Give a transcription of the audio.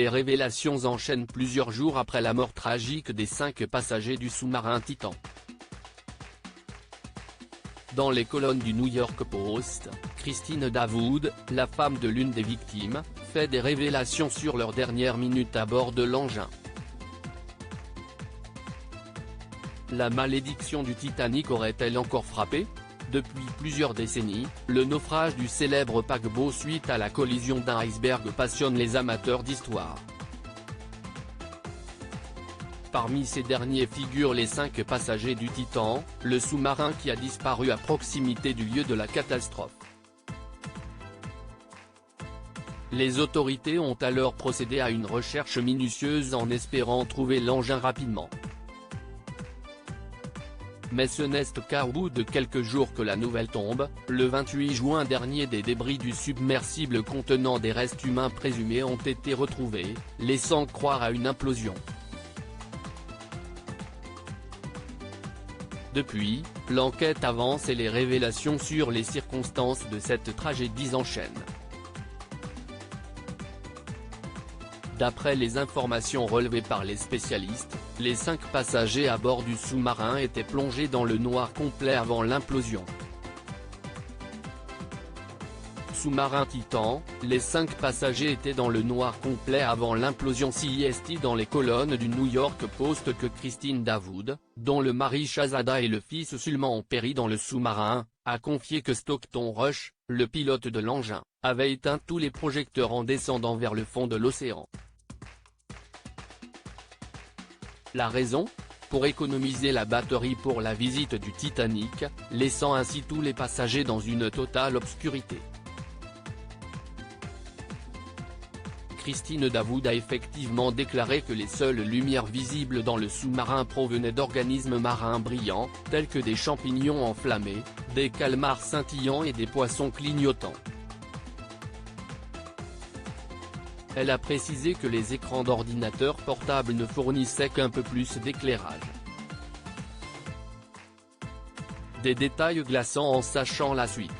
Les révélations enchaînent plusieurs jours après la mort tragique des 5 passagers du sous-marin Titan. Dans les colonnes du New York Post, Christine Davoud, la femme de l'une des victimes, fait des révélations sur leurs dernières minutes à bord de l'engin. La malédiction du Titanic aurait-elle encore frappé ? Depuis plusieurs décennies, le naufrage du célèbre paquebot suite à la collision d'un iceberg passionne les amateurs d'histoire. Parmi ces derniers figurent les 5 passagers du Titan, le sous-marin qui a disparu à proximité du lieu de la catastrophe. Les autorités ont alors procédé à une recherche minutieuse en espérant trouver l'engin rapidement. Mais ce n'est qu'au bout de quelques jours que la nouvelle tombe. Le 28 juin dernier, des débris du submersible contenant des restes humains présumés ont été retrouvés, laissant croire à une implosion. Depuis, l'enquête avance et les révélations sur les circonstances de cette tragédie s'enchaînent. D'après les informations relevées par les spécialistes, les 5 passagers à bord du sous-marin étaient plongés dans le noir complet avant l'implosion. Sous-marin Titan, les 5 passagers étaient dans le noir complet avant l'implosion, cite dans les colonnes du New York Post que Christine Davoud, dont le mari Shahzada et le fils Sulman ont péri dans le sous-marin, a confié que Stockton Rush, le pilote de l'engin, avait éteint tous les projecteurs en descendant vers le fond de l'océan. La raison ? Pour économiser la batterie pour la visite du Titanic, laissant ainsi tous les passagers dans une totale obscurité. Christine Davoud a effectivement déclaré que les seules lumières visibles dans le sous-marin provenaient d'organismes marins brillants, tels que des champignons enflammés, des calmars scintillants et des poissons clignotants. Elle a précisé que les écrans d'ordinateur portables ne fournissaient qu'un peu plus d'éclairage. Des détails glaçants en sachant la suite.